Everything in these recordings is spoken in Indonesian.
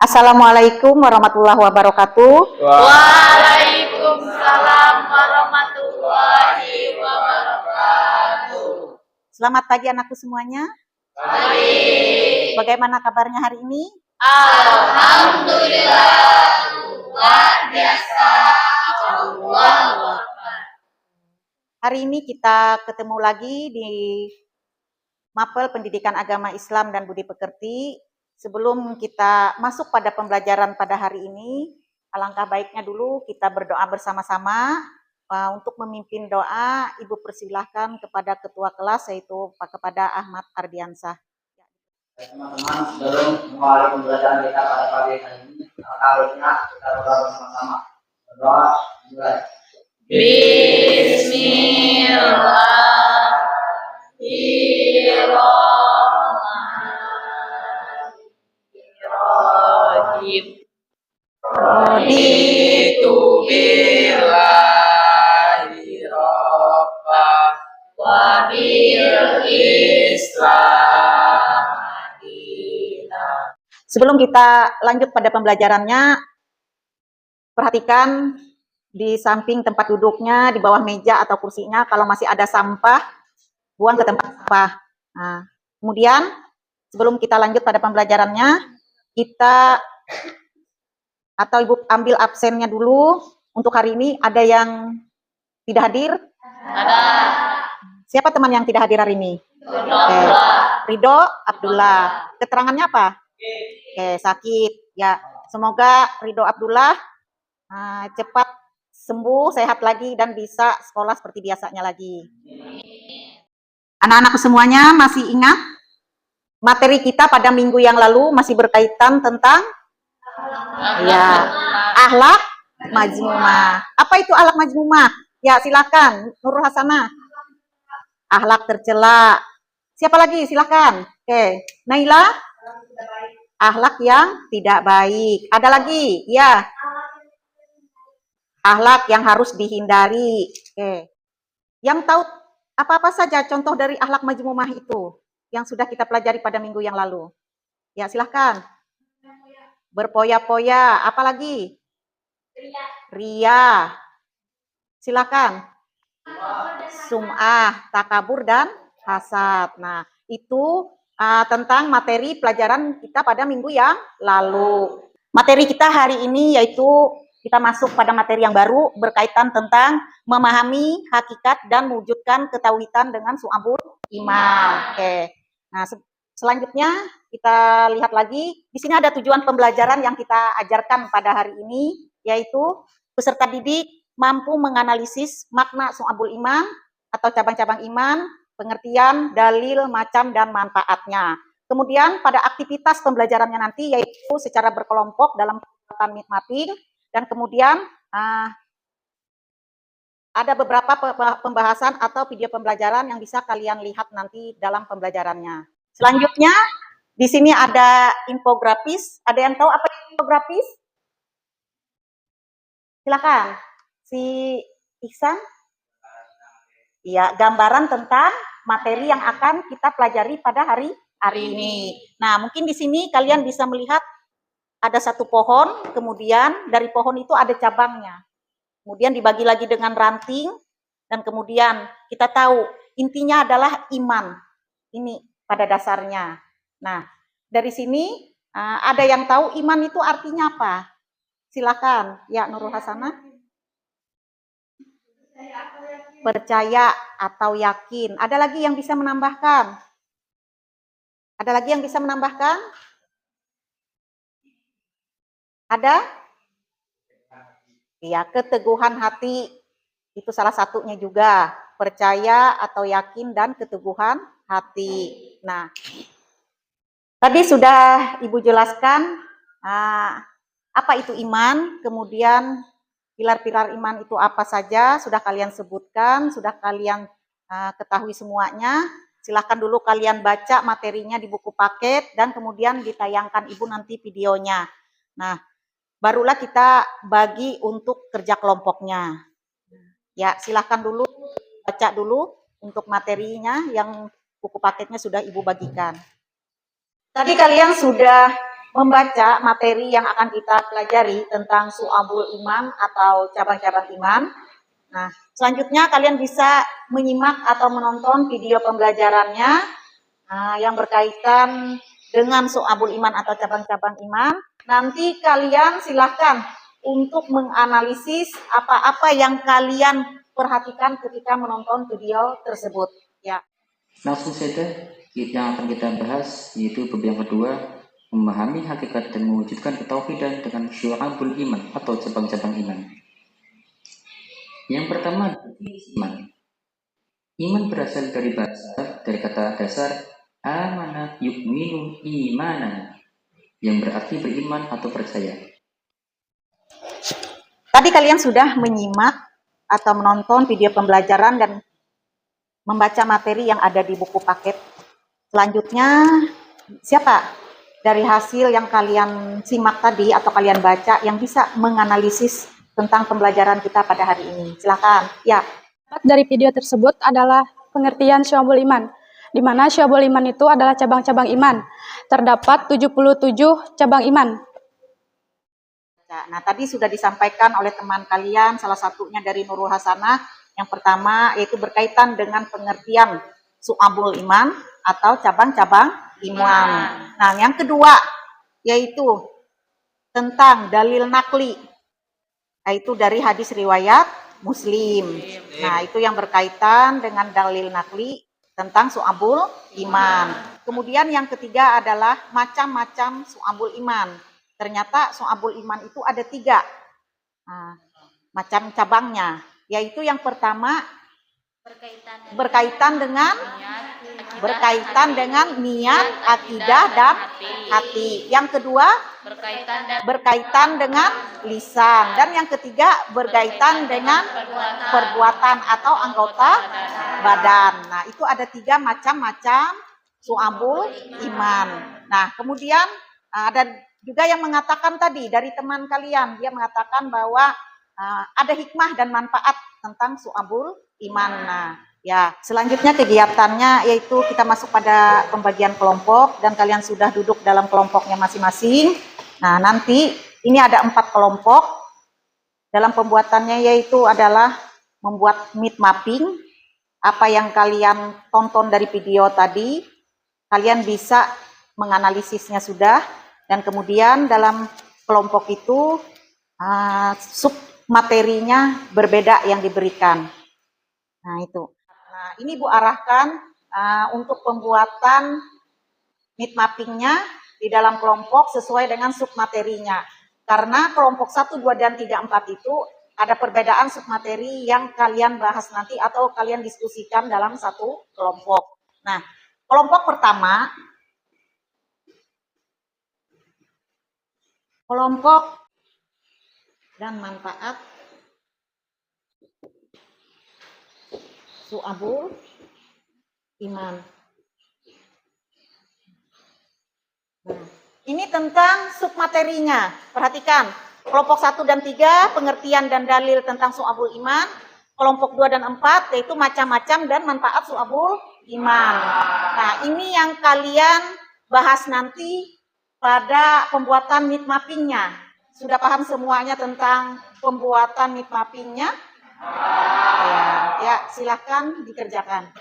Assalamualaikum warahmatullahi wabarakatuh. Waalaikumsalam warahmatullahi wabarakatuh. Selamat pagi anakku semuanya. Baik. Bagaimana kabarnya hari ini? Alhamdulillah, luar biasa. Allah. Hari ini kita ketemu lagi di Mapel Pendidikan Agama Islam dan Budi Pekerti. Sebelum kita masuk pada pembelajaran pada hari ini, alangkah baiknya dulu kita berdoa bersama-sama. Untuk memimpin doa, Ibu persilahkan kepada Ketua Kelas, yaitu kepada Ahmad Ardiansah. Teman-teman, sebelum memulai pembelajaran kita pada pagi hari ini, alangkah baiknya kita berdoa bersama-sama. Berdoa mulai. Bismillahirrahmanirrahim. Raditu billahi rabba wa bil Islam madinah. Sebelum kita lanjut pada pembelajarannya, perhatikan di samping tempat duduknya, di bawah meja atau kursinya, kalau masih ada sampah, buang ke tempat sampah. Nah, kemudian sebelum kita lanjut pada pembelajarannya, kita atau Ibu ambil absennya dulu. Untuk hari ini ada yang tidak hadir? Ada. Siapa teman yang tidak hadir hari ini? Ridho Abdullah. Keterangannya apa? Sakit. Ya, semoga Ridho Abdullah cepat sembuh, sehat lagi, dan bisa sekolah seperti biasanya lagi. Anak-anakku semuanya masih ingat materi kita pada minggu yang lalu masih berkaitan tentang akhlak majmumah. Apa itu akhlak majmumah? Ya, silakan Nurul Hasanah. Akhlak tercela. Siapa lagi? Silakan. Oke, Naila. Akhlak yang tidak baik. Ada lagi? Ya. Akhlak yang harus dihindari. Oke. Yang tahu apa-apa saja contoh dari akhlak majmumah itu yang sudah kita pelajari pada minggu yang lalu? Ya, silahkan. Berpoya-poya. Apa lagi? Ria. Silakan. Sum'ah, takabur, dan hasad. Nah, itu tentang materi pelajaran kita pada minggu yang lalu. Materi kita hari ini yaitu kita masuk pada materi yang baru berkaitan tentang memahami hakikat dan mewujudkan ketauhidan dengan su'abul iman. Oke. Nah, selanjutnya kita lihat lagi. Di sini ada tujuan pembelajaran yang kita ajarkan pada hari ini, yaitu peserta didik mampu menganalisis makna su'abul iman atau cabang-cabang iman, pengertian, dalil, macam, dan manfaatnya. Kemudian pada aktivitas pembelajarannya nanti yaitu secara berkelompok dalam mapping. Dan kemudian ada beberapa pembahasan atau video pembelajaran yang bisa kalian lihat nanti dalam pembelajarannya. Selanjutnya, di sini ada infografis. Ada yang tahu apa infografis? Silakan. Si Ihsan? Iya, gambaran tentang materi yang akan kita pelajari pada hari ini. Nah, mungkin di sini kalian bisa melihat ada satu pohon, kemudian dari pohon itu ada cabangnya. Kemudian dibagi lagi dengan ranting, dan kemudian kita tahu intinya adalah iman. Ini pada dasarnya. Nah, dari sini ada yang tahu iman itu artinya apa? Silakan, ya Nurul Hasanah. Percaya atau yakin. Ada lagi yang bisa menambahkan? Ada lagi yang bisa menambahkan? Ada? Ya, keteguhan hati itu salah satunya juga. Percaya atau yakin dan keteguhan hati. Nah, tadi sudah Ibu jelaskan apa itu iman, kemudian pilar-pilar iman itu apa saja, sudah kalian sebutkan, sudah kalian ketahui semuanya. Silahkan dulu kalian baca materinya di buku paket, dan kemudian ditayangkan Ibu nanti videonya. Nah, barulah kita bagi untuk kerja kelompoknya. Ya, silahkan dulu baca dulu untuk materinya yang buku paketnya sudah Ibu bagikan. Tadi kalian sudah membaca materi yang akan kita pelajari tentang Syu'abul Iman atau cabang-cabang iman. Nah, selanjutnya kalian bisa menyimak atau menonton video pembelajarannya yang berkaitan dengan Syu'abul Iman atau cabang-cabang iman. Nanti kalian silahkan untuk menganalisis apa-apa yang kalian perhatikan ketika menonton video tersebut. Ya. Langsung saja yang akan kita bahas yaitu bab yang kedua, memahami hakikat dan mewujudkan ketauhidan dengan syu'abul iman atau cabang-cabang iman. Yang pertama, iman. Iman berasal dari kata dasar amana yu'minu imanan, yang berarti beriman atau percaya. Tadi kalian sudah menyimak atau menonton video pembelajaran dan membaca materi yang ada di buku paket. Selanjutnya, siapa dari hasil yang kalian simak tadi atau kalian baca yang bisa menganalisis tentang pembelajaran kita pada hari ini? Silakan. Ya. Dari video tersebut adalah pengertian Syu'abul Iman, di mana Syu'abul Iman itu adalah cabang-cabang iman. Terdapat 77 cabang iman. Nah, tadi sudah disampaikan oleh teman kalian, salah satunya dari Nurul Hasanah. Yang pertama yaitu berkaitan dengan pengertian Syu'abul Iman atau cabang-cabang iman. Nah, yang kedua yaitu tentang dalil nakli, yaitu dari hadis riwayat Muslim. Nah, itu yang berkaitan dengan dalil nakli tentang Syu'abul Iman. Kemudian yang ketiga adalah macam-macam Syu'abul Iman. Ternyata Syu'abul Iman itu ada 3 macam cabangnya, yaitu yang pertama berkaitan dengan niat, akidah, dan hati. Yang kedua berkaitan dengan lisan, dan yang ketiga berkaitan dengan perbuatan atau anggota badan. Nah, itu ada 3 macam-macam Syu'abul Iman. Nah, kemudian ada juga yang mengatakan tadi dari teman kalian, dia mengatakan bahwa ada hikmah dan manfaat tentang Syu'abul Iman. Nah, ya, selanjutnya kegiatannya yaitu kita masuk pada pembagian kelompok dan kalian sudah duduk dalam kelompoknya masing-masing. Nah, nanti ini ada 4 kelompok. Dalam pembuatannya yaitu adalah membuat mind mapping. Apa yang kalian tonton dari video tadi, kalian bisa menganalisisnya sudah. Dan kemudian dalam kelompok itu sub materinya berbeda yang diberikan. Nah, itu. Nah, ini Bu arahkan untuk pembuatan mind mappingnya di dalam kelompok sesuai dengan sub materinya. Karena kelompok 1, 2, dan 3, 4 itu ada perbedaan sub materi yang kalian bahas nanti atau kalian diskusikan dalam satu kelompok. Nah, kelompok pertama, kelompok dan manfaat Syu'abul Iman. Nah, ini tentang submaterinya. Perhatikan, kelompok 1 dan 3 pengertian dan dalil tentang Syu'abul Iman. Kelompok 2 dan 4 yaitu macam-macam dan manfaat Syu'abul Iman. Nah, ini yang kalian bahas nanti pada pembuatan mind mappingnya. Sudah paham semuanya tentang pembuatan mind mappingnya? Ya, silahkan dikerjakan.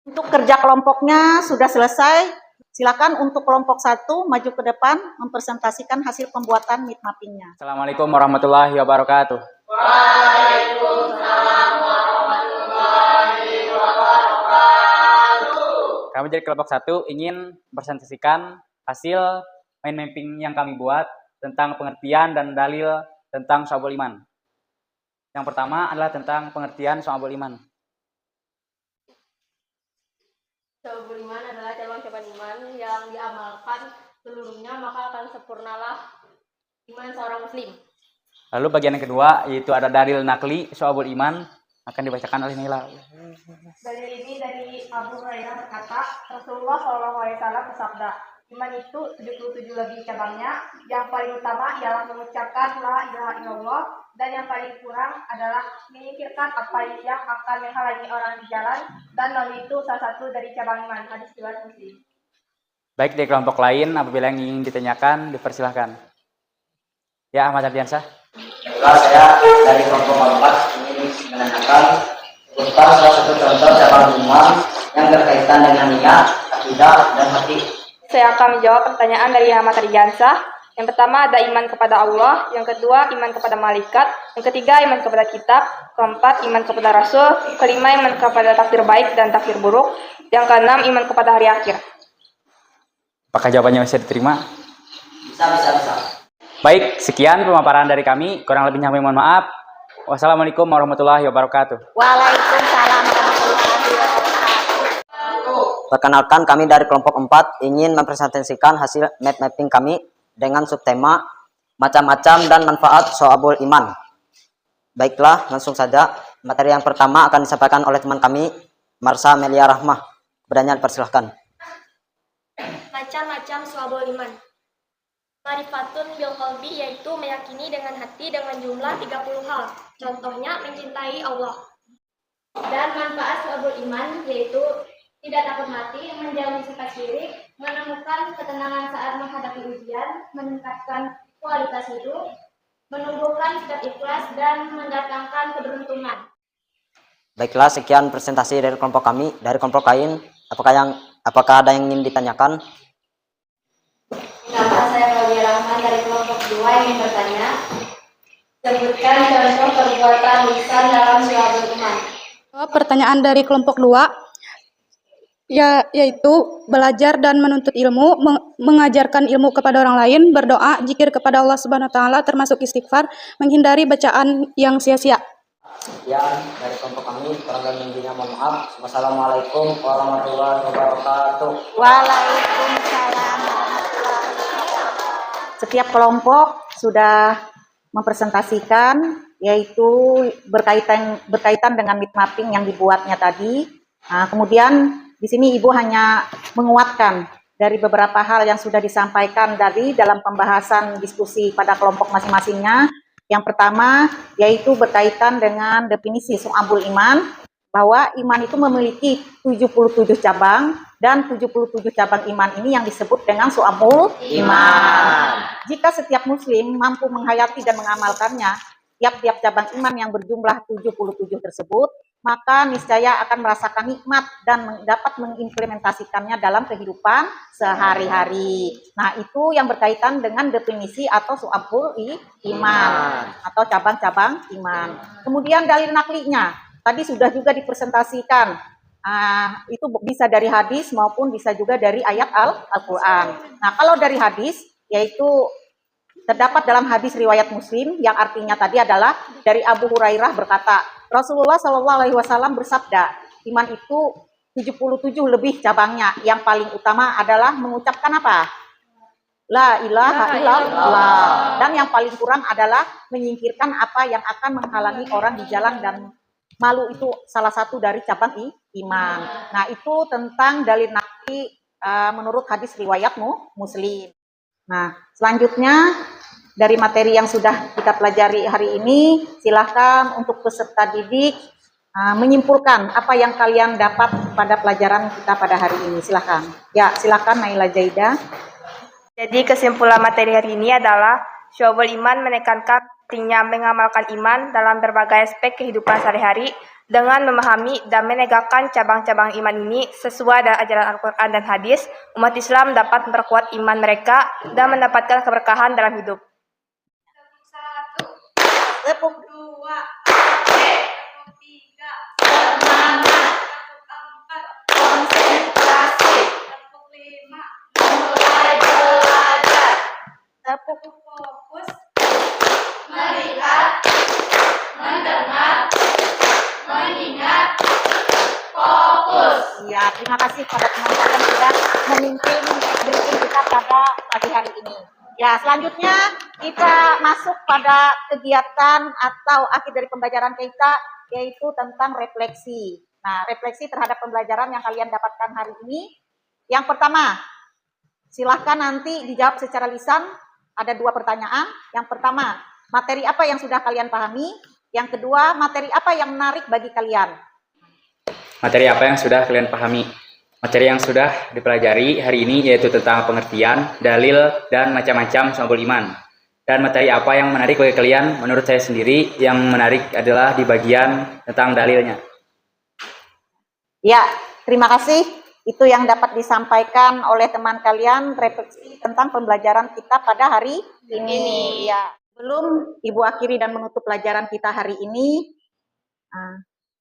Untuk kerja kelompoknya sudah selesai. Silakan untuk kelompok 1 maju ke depan mempresentasikan hasil pembuatan mind mappingnya. Assalamualaikum warahmatullahi wabarakatuh. Waalaikumsalam warahmatullahi wabarakatuh. Kami dari kelompok 1 ingin presentasikan hasil mind mapping yang kami buat tentang pengertian dan dalil tentang Syu'abul Iman. Yang pertama adalah tentang pengertian Syu'abul Iman. Syu'abul Iman adalah cabang-cabang iman yang diamalkan seluruhnya, maka akan sempurnalah iman seorang muslim. Lalu bagian yang kedua yaitu ada dalil nakli Syu'abul Iman, akan dibacakan oleh Nila. Dalil ini dari Abu Hurairah berkata, Rasulullah SAW bersabda, Iman itu 77 lebih cabangnya. Yang paling utama ialah mengucapkan la ilaha illallah, dan yang paling kurang adalah menyingkirkan apa yang akan menghalangi orang di jalan, dan lalu itu salah satu dari cabang iman. Hadis riwayat Muslim. Baik, dari kelompok lain apabila yang ingin ditanyakan dipersilahkan. Ya, Ahmad Ardiansah. Itulah saya dari kelompok 4 ingin menanyakan tentang salah satu contoh cabang iman yang berkaitan dengan niat, akidah, dan hati. Saya akan menjawab pertanyaan dari Ahmad Ardiansah. Yang pertama ada iman kepada Allah, yang kedua iman kepada malaikat, yang ketiga iman kepada kitab, keempat iman kepada rasul, kelima iman kepada takdir baik dan takdir buruk, yang keenam iman kepada hari akhir. Apakah jawabannya bisa diterima? Bisa. Baik, sekian pemaparan dari kami. Kurang lebihnya kami mohon maaf. Wassalamualaikum warahmatullahi wabarakatuh. Waalaikumsalam warahmatullahi wabarakatuh. Perkenalkan, kami dari kelompok 4 ingin mempresentasikan hasil map mapping kami dengan subtema macam-macam dan manfaat Syu'abul Iman. Baiklah, langsung saja. Materi yang pertama akan disampaikan oleh teman kami, Marsha Melia Rahmah. Keberanian persilahkan. Macam-macam Syu'abul Iman. Marifatun bil qalbi, yaitu meyakini dengan hati dengan jumlah 30 hal. Contohnya mencintai Allah. Dan manfaat Syu'abul Iman yaitu tidak takut mati, menjauhi sifat syirik, menemukan ketenangan saat menghadapi ujian, meningkatkan kualitas hidup, menumbuhkan sifat ikhlas, dan mendatangkan keberuntungan. Baiklah, sekian presentasi dari kelompok kami. Dari kelompok lain, apakah ada yang ingin ditanyakan? Nama saya Claudia Rahman dari kelompok 2 ingin bertanya. Sebutkan contoh perbuatan lisan dalam Syu'abul Iman. Pertanyaan dari kelompok 2 yaitu belajar dan menuntut ilmu, mengajarkan ilmu kepada orang lain, berdoa, zikir kepada Allah Subhanahu wa taala termasuk istighfar, menghindari bacaan yang sia-sia. Sekian dari kelompok kami. Kurang lebihnya mohon maaf. Wassalamualaikum warahmatullahi wabarakatuh. Waalaikumsalam warahmatullahi wabarakatuh. Setiap kelompok sudah mempresentasikan, yaitu berkaitan dengan map mapping yang dibuatnya tadi. Nah, kemudian di sini Ibu hanya menguatkan dari beberapa hal yang sudah disampaikan dari dalam pembahasan diskusi pada kelompok masing-masingnya. Yang pertama yaitu berkaitan dengan definisi Syu'abul Iman, bahwa iman itu memiliki 77 cabang, dan 77 cabang iman ini yang disebut dengan Syu'abul Iman. Jika setiap muslim mampu menghayati dan mengamalkannya, tiap-tiap cabang iman yang berjumlah 77 tersebut, maka niscaya akan merasakan nikmat dan dapat mengimplementasikannya dalam kehidupan sehari-hari. Nah, itu yang berkaitan dengan definisi atau Syu'abul Iman atau cabang-cabang iman. Kemudian dalil naklinya tadi sudah juga dipresentasikan. Itu bisa dari hadis maupun bisa juga dari ayat Al-Quran. Nah, kalau dari hadis, yaitu terdapat dalam hadis riwayat Muslim yang artinya tadi adalah dari Abu Hurairah berkata, Rasulullah Shallallahu Alaihi Wasallam bersabda, iman itu 77 lebih cabangnya. Yang paling utama adalah mengucapkan apa? La ilaha illallah. Dan yang paling kurang adalah menyingkirkan apa yang akan menghalangi orang di jalan, dan malu itu salah satu dari cabang iman. Nah, itu tentang dalil nakli menurut hadis riwayat Muslim. Nah, selanjutnya dari materi yang sudah kita pelajari hari ini, silahkan untuk peserta didik menyimpulkan apa yang kalian dapat pada pelajaran kita pada hari ini. Silahkan. Ya, silahkan Naila Jaida. Jadi kesimpulan materi hari ini adalah Syu'abul Iman menekankan pentingnya mengamalkan iman dalam berbagai aspek kehidupan sehari-hari dengan memahami dan menegakkan cabang-cabang iman ini sesuai dengan ajaran Al-Quran dan hadis. Umat Islam dapat memperkuat iman mereka dan mendapatkan keberkahan dalam hidup. Tepuk. Dua, tepuk tiga, semangat, tepuk empat, konsentrasi, tepuk lima, mulai belajar, Tepuk. fokus, melihat, mendengar, mengingat, fokus. Ya, terima kasih pada teman-teman yang sudah memimpin briefing kita pada pagi hari ini. Ya, selanjutnya kita masuk pada kegiatan atau akhir dari pembelajaran kita, yaitu tentang refleksi. Nah, refleksi terhadap pembelajaran yang kalian dapatkan hari ini. Yang pertama, Silahkan nanti dijawab secara lisan. Ada 2 pertanyaan. Yang pertama, materi apa yang sudah kalian pahami? Yang kedua, materi apa yang menarik bagi kalian? Materi apa yang sudah kalian pahami? Materi yang sudah dipelajari hari ini yaitu tentang pengertian, dalil, dan macam-macam syu'abul iman. Dan materi apa yang menarik bagi kalian? Menurut saya sendiri, yang menarik adalah di bagian tentang dalilnya. Ya, terima kasih. Itu yang dapat disampaikan oleh teman kalian refleksi tentang pembelajaran kita pada hari ini. Ya, sebelum Ibu akhiri dan menutup pelajaran kita hari ini,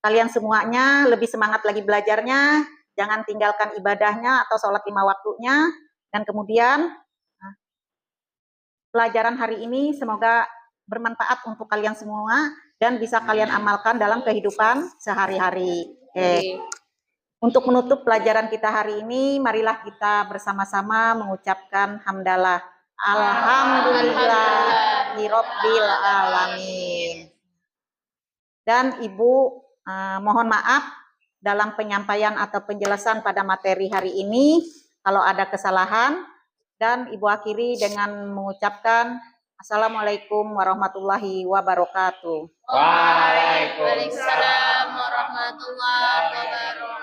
kalian semuanya lebih semangat lagi belajarnya, jangan tinggalkan ibadahnya atau sholat 5 waktunya, dan kemudian pelajaran hari ini semoga bermanfaat untuk kalian semua dan bisa kalian amalkan dalam kehidupan sehari-hari. Untuk menutup pelajaran kita hari ini, marilah kita bersama-sama mengucapkan hamdalah. Alhamdulillahirabbil alamin. Dan Ibu mohon maaf dalam penyampaian atau penjelasan pada materi hari ini kalau ada kesalahan, dan Ibu akhiri dengan mengucapkan Assalamualaikum warahmatullahi wabarakatuh. Waalaikumsalam warahmatullahi wabarakatuh.